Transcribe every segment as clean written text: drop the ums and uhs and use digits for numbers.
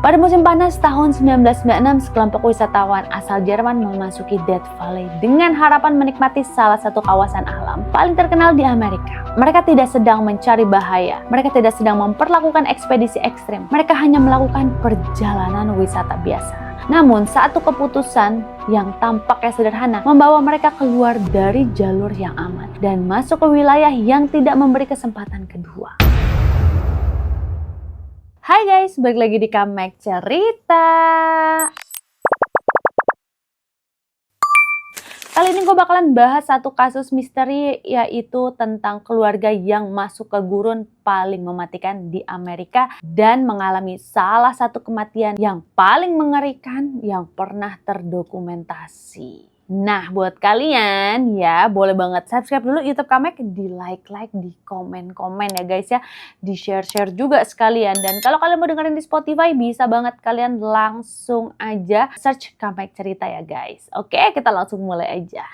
Pada musim panas tahun 1996, sekelompok wisatawan asal Jerman memasuki Death Valley dengan harapan menikmati salah satu kawasan alam paling terkenal di Amerika. Mereka tidak sedang mencari bahaya, mereka tidak sedang memperlakukan ekspedisi ekstrim, mereka hanya melakukan perjalanan wisata biasa. Namun, satu keputusan yang tampaknya sederhana membawa mereka keluar dari jalur yang aman dan masuk ke wilayah yang tidak memberi kesempatan kedua. Hai guys, balik lagi di Kamek Cerita. Kali ini gue bakalan bahas satu kasus misteri, yaitu tentang keluarga yang masuk ke gurun paling mematikan di Amerika dan mengalami salah satu kematian yang paling mengerikan yang pernah terdokumentasi. Nah, buat kalian ya, boleh banget subscribe dulu YouTube Kamek, di like, di komen ya guys ya, di share juga sekalian. Dan kalau kalian mau dengerin di Spotify, bisa banget kalian langsung aja search Kamek Cerita ya guys. Oke, kita langsung mulai aja.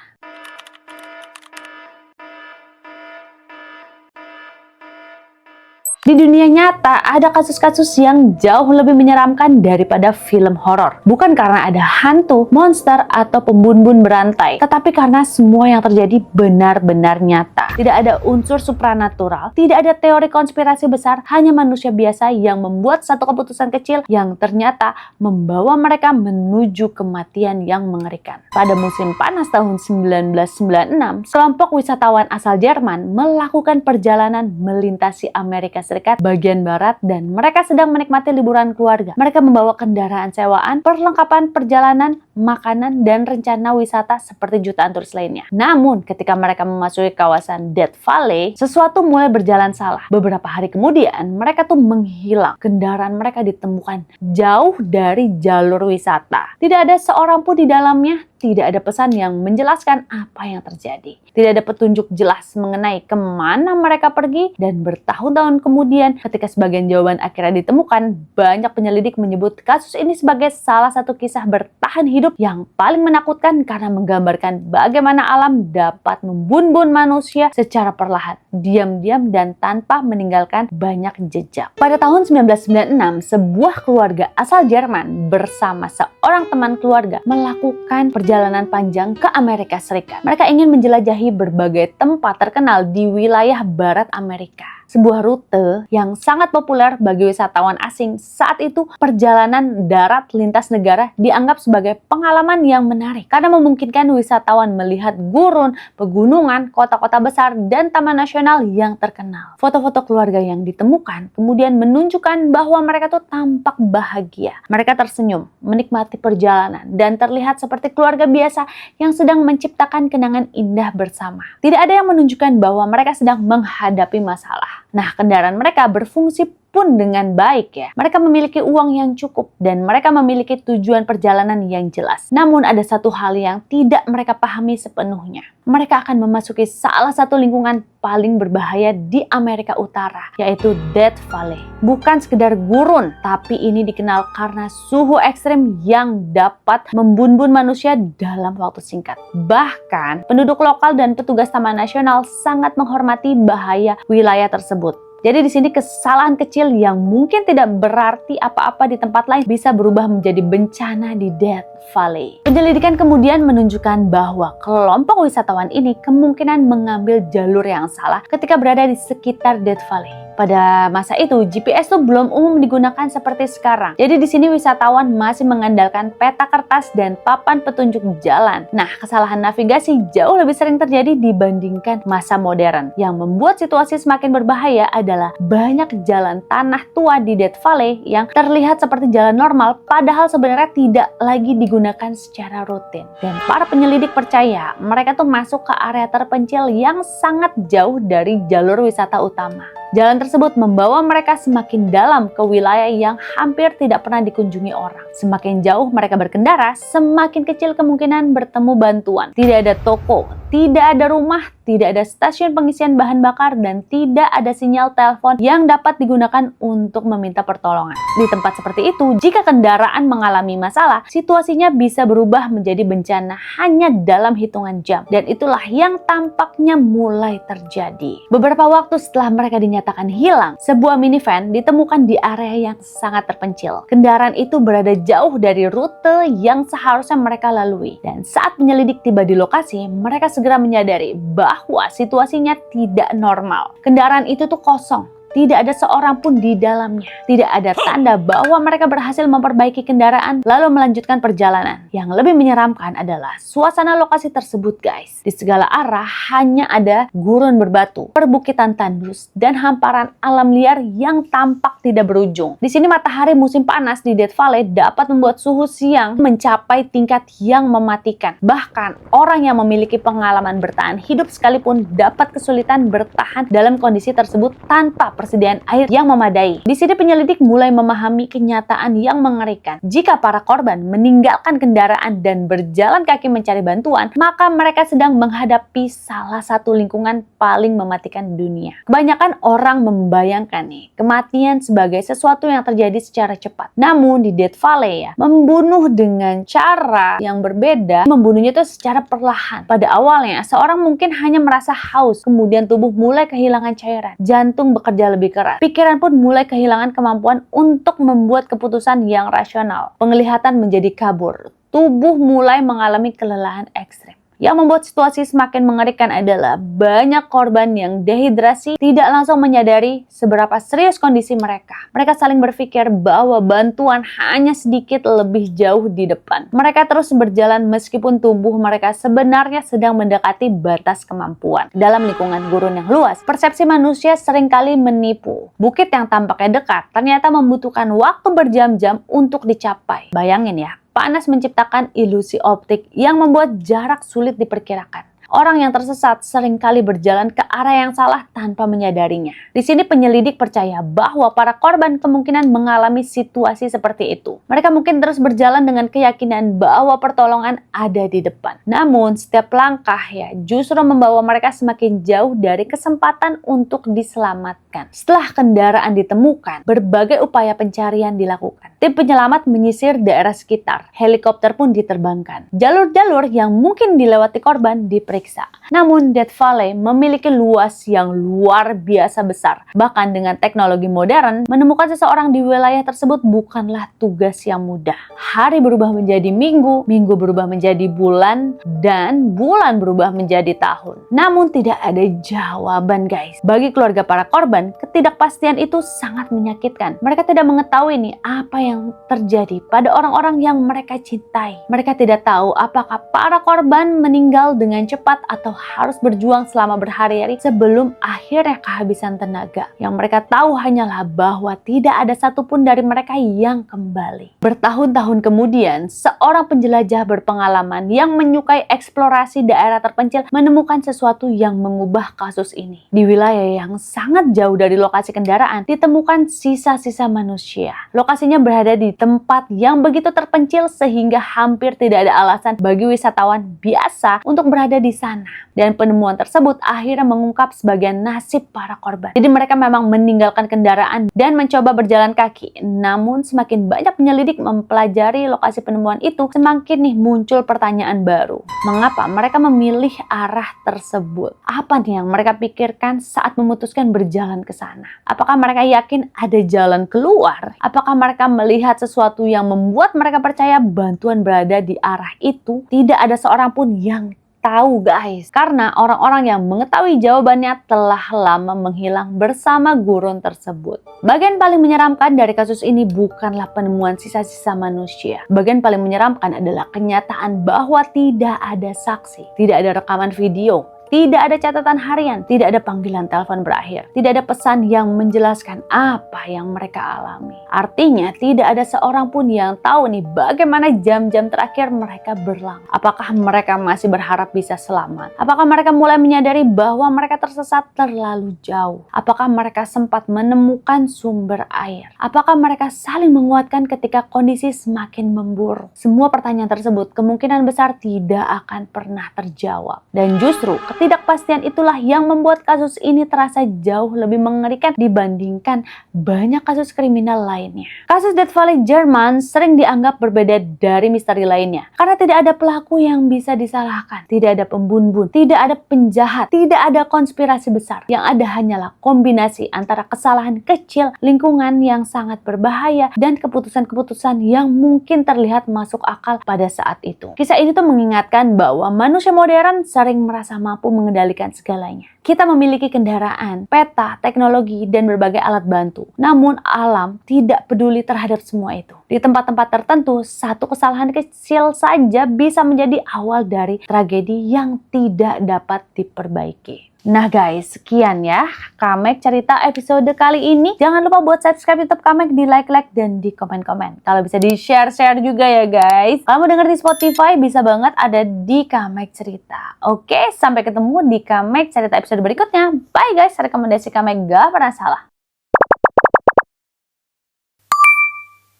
Di dunia nyata, ada kasus-kasus yang jauh lebih menyeramkan daripada film horor. Bukan karena ada hantu, monster, atau pembunuh berantai, tetapi karena semua yang terjadi benar-benar nyata. Tidak ada unsur supranatural, tidak ada teori konspirasi besar, hanya manusia biasa yang membuat satu keputusan kecil yang ternyata membawa mereka menuju kematian yang mengerikan. Pada musim panas tahun 1996, kelompok wisatawan asal Jerman melakukan perjalanan melintasi Amerika Serikat bagian barat dan mereka sedang menikmati liburan keluarga. Mereka membawa kendaraan sewaan, perlengkapan perjalanan, makanan, dan rencana wisata seperti jutaan turis lainnya. Namun, ketika mereka memasuki kawasan Death Valley, sesuatu mulai berjalan salah. Beberapa hari kemudian, mereka tuh menghilang. Kendaraan mereka ditemukan jauh dari jalur wisata. Tidak ada seorang pun di dalamnya. Tidak ada pesan yang menjelaskan apa yang terjadi. Tidak ada petunjuk jelas mengenai kemana mereka pergi, dan bertahun-tahun kemudian ketika sebagian jawaban akhirnya ditemukan, banyak penyelidik menyebut kasus ini sebagai salah satu kisah bertahan hidup yang paling menakutkan karena menggambarkan bagaimana alam dapat membunuh manusia secara perlahan, diam-diam, dan tanpa meninggalkan banyak jejak. Pada tahun 1996, sebuah keluarga asal Jerman bersama seorang teman keluarga melakukan perjalanan panjang ke Amerika Serikat. Mereka ingin menjelajahi berbagai tempat terkenal di wilayah barat Amerika. Sebuah rute yang sangat populer bagi wisatawan asing. Saat itu, perjalanan darat lintas negara dianggap sebagai pengalaman yang menarik karena memungkinkan wisatawan melihat gurun, pegunungan, kota-kota besar, dan taman nasional yang terkenal. Foto-foto keluarga yang ditemukan kemudian menunjukkan bahwa mereka tuh tampak bahagia. Mereka tersenyum, menikmati perjalanan, dan terlihat seperti keluarga biasa yang sedang menciptakan kenangan indah bersama. Tidak ada yang menunjukkan bahwa mereka sedang menghadapi masalah. Nah, kendaraan mereka berfungsi pun dengan baik ya. Mereka memiliki uang yang cukup dan mereka memiliki tujuan perjalanan yang jelas. Namun ada satu hal yang tidak mereka pahami sepenuhnya. Mereka akan memasuki salah satu lingkungan paling berbahaya di Amerika Utara, yaitu Death Valley. Bukan sekedar gurun, tapi ini dikenal karena suhu ekstrim yang dapat membunuh manusia dalam waktu singkat. Bahkan, penduduk lokal dan petugas Taman Nasional sangat menghormati bahaya wilayah tersebut. Jadi di sini kesalahan kecil yang mungkin tidak berarti apa-apa di tempat lain bisa berubah menjadi bencana di Death Valley. Penyelidikan kemudian menunjukkan bahwa kelompok wisatawan ini kemungkinan mengambil jalur yang salah ketika berada di sekitar Death Valley. Pada masa itu, GPS tuh belum umum digunakan seperti sekarang. Jadi di sini wisatawan masih mengandalkan peta kertas dan papan petunjuk jalan. Nah, kesalahan navigasi jauh lebih sering terjadi dibandingkan masa modern. Yang membuat situasi semakin berbahaya adalah banyak jalan tanah tua di Death Valley yang terlihat seperti jalan normal, padahal sebenarnya tidak lagi digunakan secara rutin. Dan para penyelidik percaya mereka tuh masuk ke area terpencil yang sangat jauh dari jalur wisata utama. Jalan tersebut membawa mereka semakin dalam ke wilayah yang hampir tidak pernah dikunjungi orang. Semakin jauh mereka berkendara, semakin kecil kemungkinan bertemu bantuan. Tidak ada toko, tidak ada rumah, tidak ada stasiun pengisian bahan bakar, dan tidak ada sinyal telepon yang dapat digunakan untuk meminta pertolongan. Di tempat seperti itu, jika kendaraan mengalami masalah, situasinya bisa berubah menjadi bencana hanya dalam hitungan jam. Dan itulah yang tampaknya mulai terjadi. Beberapa waktu setelah mereka dinyatakan hilang, sebuah minivan ditemukan di area yang sangat terpencil. Kendaraan itu berada jauh dari rute yang seharusnya mereka lalui. Dan saat penyelidik tiba di lokasi, mereka segera menyadari bahwa situasinya tidak normal. Kendaraan itu tuh kosong. Tidak ada seorang pun di dalamnya. Tidak ada tanda bahwa mereka berhasil memperbaiki kendaraan lalu melanjutkan perjalanan. Yang lebih menyeramkan adalah suasana lokasi tersebut, guys. Di segala arah hanya ada gurun berbatu, perbukitan tandus, dan hamparan alam liar yang tampak tidak berujung. Di sini matahari musim panas di Death Valley dapat membuat suhu siang mencapai tingkat yang mematikan. Bahkan orang yang memiliki pengalaman bertahan hidup sekalipun dapat kesulitan bertahan dalam kondisi tersebut tanpa persediaan air yang memadai. Di sini penyelidik mulai memahami kenyataan yang mengerikan. Jika para korban meninggalkan kendaraan dan berjalan kaki mencari bantuan, maka mereka sedang menghadapi salah satu lingkungan paling mematikan dunia. Kebanyakan orang membayangkan nih, kematian sebagai sesuatu yang terjadi secara cepat. Namun di Death Valley ya, membunuh dengan cara yang berbeda, membunuhnya itu secara perlahan. Pada awalnya, seorang mungkin hanya merasa haus, kemudian tubuh mulai kehilangan cairan, jantung bekerja lebih keras. Pikiran pun mulai kehilangan kemampuan untuk membuat keputusan yang rasional. Penglihatan menjadi kabur. Tubuh mulai mengalami kelelahan ekstrim. Yang membuat situasi semakin mengerikan adalah banyak korban yang dehidrasi tidak langsung menyadari seberapa serius kondisi mereka. Mereka saling berpikir bahwa bantuan hanya sedikit lebih jauh di depan. Mereka terus berjalan meskipun tubuh mereka sebenarnya sedang mendekati batas kemampuan. Dalam lingkungan gurun yang luas, persepsi manusia seringkali menipu. Bukit yang tampaknya dekat ternyata membutuhkan waktu berjam-jam untuk dicapai. Bayangin ya, panas menciptakan ilusi optik yang membuat jarak sulit diperkirakan. Orang yang tersesat seringkali berjalan ke arah yang salah tanpa menyadarinya. Di sini penyelidik percaya bahwa para korban kemungkinan mengalami situasi seperti itu. Mereka mungkin terus berjalan dengan keyakinan bahwa pertolongan ada di depan. Namun setiap langkah ya justru membawa mereka semakin jauh dari kesempatan untuk diselamatkan. Setelah kendaraan ditemukan, berbagai upaya pencarian dilakukan. Tim penyelamat menyisir daerah sekitar. Helikopter pun diterbangkan. Jalur-jalur yang mungkin dilewati korban diperiksa. Namun Death Valley memiliki luas yang luar biasa besar. Bahkan dengan teknologi modern, menemukan seseorang di wilayah tersebut bukanlah tugas yang mudah. Hari berubah menjadi minggu, minggu berubah menjadi bulan, dan bulan berubah menjadi tahun. Namun tidak ada jawaban, guys. Bagi keluarga para korban, ketidakpastian itu sangat menyakitkan. Mereka tidak mengetahui nih apa yang terjadi pada orang-orang yang mereka cintai. Mereka tidak tahu apakah para korban meninggal dengan cepat atau harus berjuang selama berhari-hari sebelum akhirnya kehabisan tenaga. Yang mereka tahu hanyalah bahwa tidak ada satupun dari mereka yang kembali. Bertahun-tahun kemudian, seorang penjelajah berpengalaman yang menyukai eksplorasi daerah terpencil menemukan sesuatu yang mengubah kasus ini. Di wilayah yang sangat jauh dari lokasi kendaraan, ditemukan sisa-sisa manusia. Lokasinya berada di tempat yang begitu terpencil sehingga hampir tidak ada alasan bagi wisatawan biasa untuk berada di sana. Dan penemuan tersebut akhirnya mengungkap sebagian nasib para korban. Jadi mereka memang meninggalkan kendaraan dan mencoba berjalan kaki. Namun semakin banyak penyelidik mempelajari lokasi penemuan itu, semakin nih muncul pertanyaan baru. Mengapa mereka memilih arah tersebut? Apa nih yang mereka pikirkan saat memutuskan berjalan ke sana? Apakah mereka yakin ada jalan keluar? Apakah mereka melihat sesuatu yang membuat mereka percaya bantuan berada di arah itu? Tidak ada seorang pun yang tahu, guys, karena orang-orang yang mengetahui jawabannya telah lama menghilang bersama gurun tersebut. Bagian paling menyeramkan dari kasus ini bukanlah penemuan sisa-sisa manusia. Bagian paling menyeramkan adalah kenyataan bahwa tidak ada saksi, tidak ada rekaman video, tidak ada catatan harian, tidak ada panggilan telepon berakhir, tidak ada pesan yang menjelaskan apa yang mereka alami. Artinya tidak ada seorang pun yang tahu nih bagaimana jam-jam terakhir mereka berlangsung. Apakah mereka masih berharap bisa selamat? Apakah mereka mulai menyadari bahwa mereka tersesat terlalu jauh? Apakah mereka sempat menemukan sumber air? Apakah mereka saling menguatkan ketika kondisi semakin memburuk? Semua pertanyaan tersebut kemungkinan besar tidak akan pernah terjawab. Dan justru ketidakpastian itulah yang membuat kasus ini terasa jauh lebih mengerikan dibandingkan banyak kasus kriminal lainnya. Kasus Death Valley Jerman sering dianggap berbeda dari misteri lainnya karena tidak ada pelaku yang bisa disalahkan, tidak ada pembunuh, tidak ada penjahat, tidak ada konspirasi besar. Yang ada hanyalah kombinasi antara kesalahan kecil, lingkungan yang sangat berbahaya, dan keputusan-keputusan yang mungkin terlihat masuk akal pada saat itu. Kisah ini tuh mengingatkan bahwa manusia modern sering merasa mampu mengendalikan segalanya. Kita memiliki kendaraan, peta, teknologi, dan berbagai alat bantu. Namun alam tidak peduli terhadap semua itu. Di tempat-tempat tertentu, satu kesalahan kecil saja bisa menjadi awal dari tragedi yang tidak dapat diperbaiki. Nah guys, sekian ya Kamek cerita episode kali ini. Jangan lupa buat subscribe YouTube Kamek, di like-like, dan di komen-komen. Kalau bisa di share-share juga ya guys. Kalau mau denger di Spotify, bisa banget ada di Kamek cerita. Oke, sampai ketemu di Kamek cerita episode berikutnya. Bye guys, rekomendasi Kamek gak pernah salah.